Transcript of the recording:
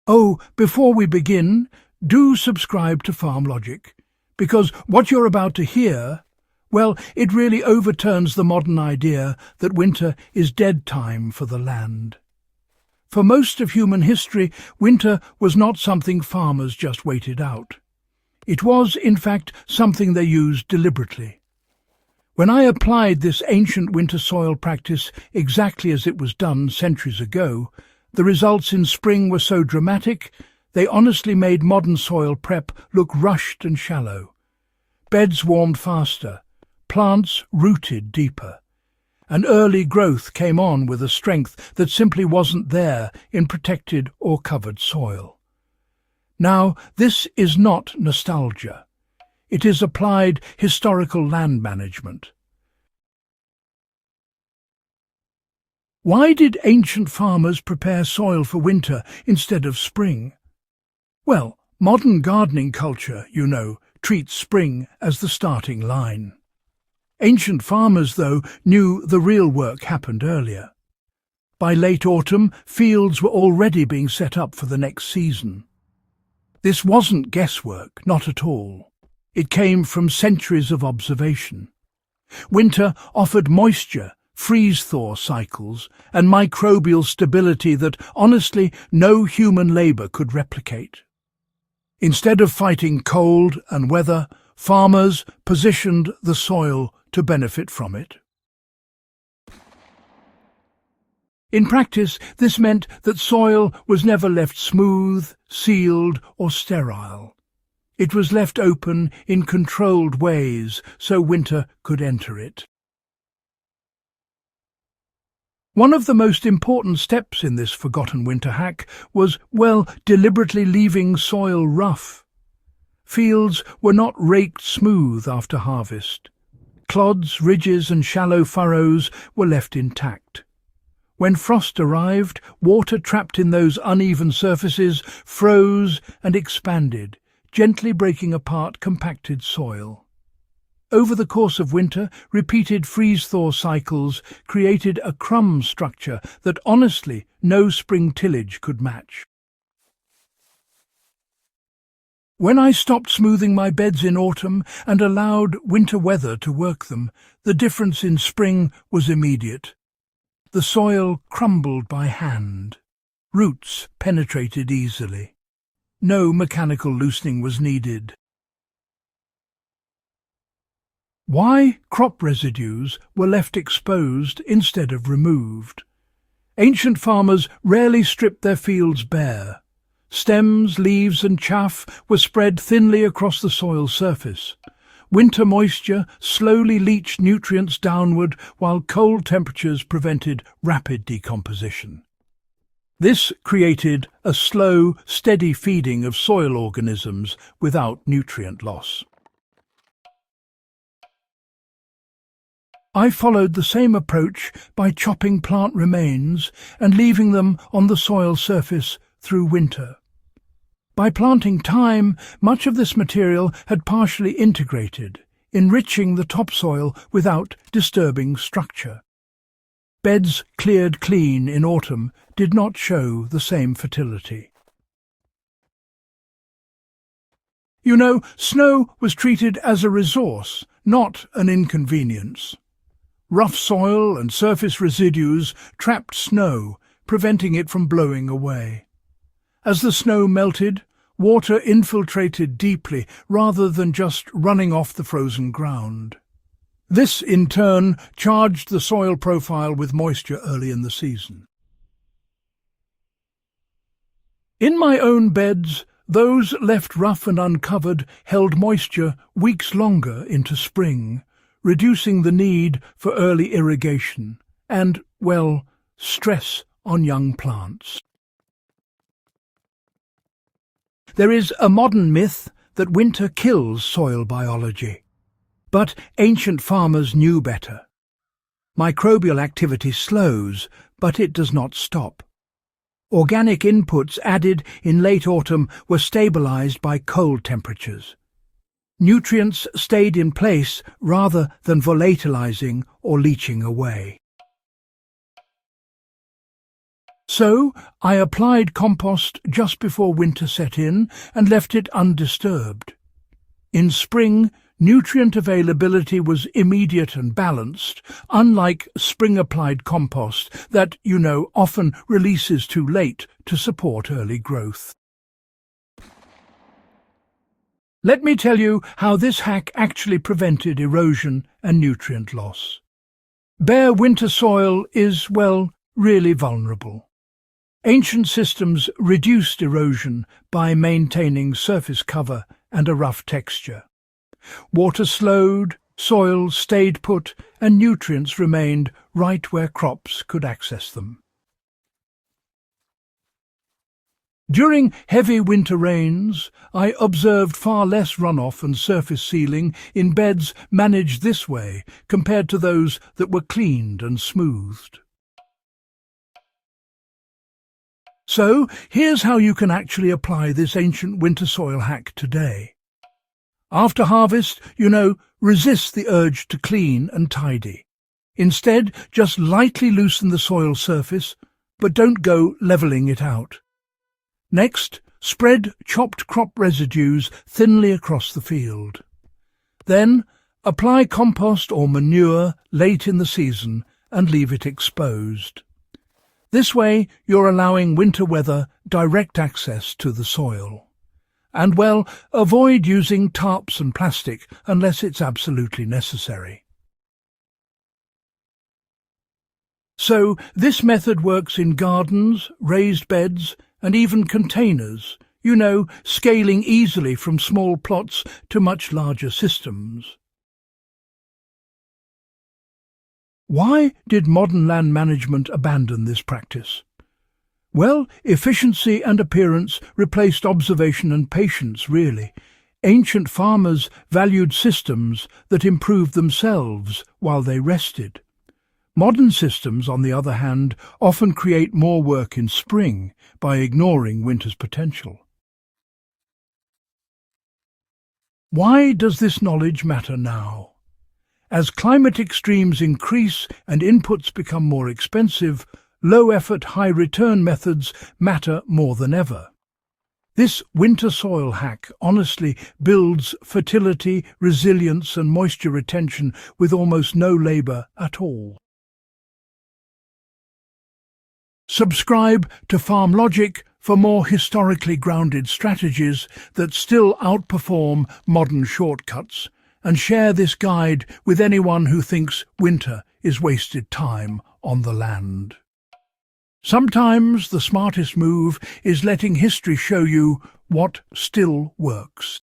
Oh, before we begin, do subscribe to Farm Logic, because what you're about to hear, well, it really overturns the modern idea that winter is dead time for the land. For most of human history, winter was not something farmers just waited out. It was, in fact, something they used deliberately. When I applied this ancient winter soil practice exactly as it was done centuries ago, the results in spring were so dramatic, they honestly made modern soil prep look rushed and shallow. Beds warmed faster, plants rooted deeper, and early growth came on with a strength that simply wasn't there in protected or covered soil. Now, this is not nostalgia. It is applied historical land management. Why did ancient farmers prepare soil for winter instead of spring? Well, modern gardening culture, you know, treats spring as the starting line. Ancient farmers, though, knew the real work happened earlier. By late autumn, fields were already being set up for the next season. This wasn't guesswork, not at all. It came from centuries of observation. Winter offered moisture, freeze-thaw cycles, and microbial stability that, honestly, no human labour could replicate. Instead of fighting cold and weather, farmers positioned the soil to benefit from it. In practice, this meant that soil was never left smooth, sealed, or sterile. It was left open in controlled ways so winter could enter it. One of the most important steps in this forgotten winter hack was, well, deliberately leaving soil rough. Fields were not raked smooth after harvest. Clods, ridges and shallow furrows were left intact. When frost arrived, water trapped in those uneven surfaces froze and expanded, gently breaking apart compacted soil. Over the course of winter, repeated freeze-thaw cycles created a crumb structure that honestly no spring tillage could match. When I stopped smoothing my beds in autumn and allowed winter weather to work them, the difference in spring was immediate. The soil crumbled by hand. Roots penetrated easily. No mechanical loosening was needed. Why crop residues were left exposed instead of removed? Ancient farmers rarely stripped their fields bare. Stems, leaves and chaff were spread thinly across the soil surface. Winter moisture slowly leached nutrients downward while cold temperatures prevented rapid decomposition. This created a slow, steady feeding of soil organisms without nutrient loss. I followed the same approach by chopping plant remains and leaving them on the soil surface through winter. By planting thyme, much of this material had partially integrated, enriching the topsoil without disturbing structure. Beds cleared clean in autumn did not show the same fertility. You know, snow was treated as a resource, not an inconvenience. Rough soil and surface residues trapped snow, preventing it from blowing away. As the snow melted, water infiltrated deeply rather than just running off the frozen ground. This, in turn, charged the soil profile with moisture early in the season. In my own beds, those left rough and uncovered held moisture weeks longer into spring, reducing the need for early irrigation and, well, stress on young plants. There is a modern myth that winter kills soil biology. But ancient farmers knew better. Microbial activity slows, but it does not stop. Organic inputs added in late autumn were stabilized by cold temperatures. Nutrients stayed in place rather than volatilizing or leaching away. So I applied compost just before winter set in and left it undisturbed. In spring, nutrient availability was immediate and balanced, unlike spring-applied compost that, often releases too late to support early growth. Let me tell you how this hack actually prevented erosion and nutrient loss. Bare winter soil is, really vulnerable. Ancient systems reduced erosion by maintaining surface cover and a rough texture. Water slowed, soil stayed put, and nutrients remained right where crops could access them. During heavy winter rains, I observed far less runoff and surface sealing in beds managed this way compared to those that were cleaned and smoothed. So, here's how you can actually apply this ancient winter soil hack today. After harvest, resist the urge to clean and tidy. Instead, just lightly loosen the soil surface, but don't go levelling it out. Next, spread chopped crop residues thinly across the field. Then, apply compost or manure late in the season and leave it exposed. This way, you're allowing winter weather direct access to the soil. And, avoid using tarps and plastic unless it's absolutely necessary. So, this method works in gardens, raised beds, and even containers, scaling easily from small plots to much larger systems. Why did modern land management abandon this practice? Well, efficiency and appearance replaced observation and patience, really. Ancient farmers valued systems that improved themselves while they rested. Modern systems, on the other hand, often create more work in spring by ignoring winter's potential. Why does this knowledge matter now? As climate extremes increase and inputs become more expensive, low-effort, high-return methods matter more than ever. This winter soil hack honestly builds fertility, resilience and moisture retention with almost no labour at all. Subscribe to FarmLogic for more historically grounded strategies that still outperform modern shortcuts, and share this guide with anyone who thinks winter is wasted time on the land. Sometimes the smartest move is letting history show you what still works.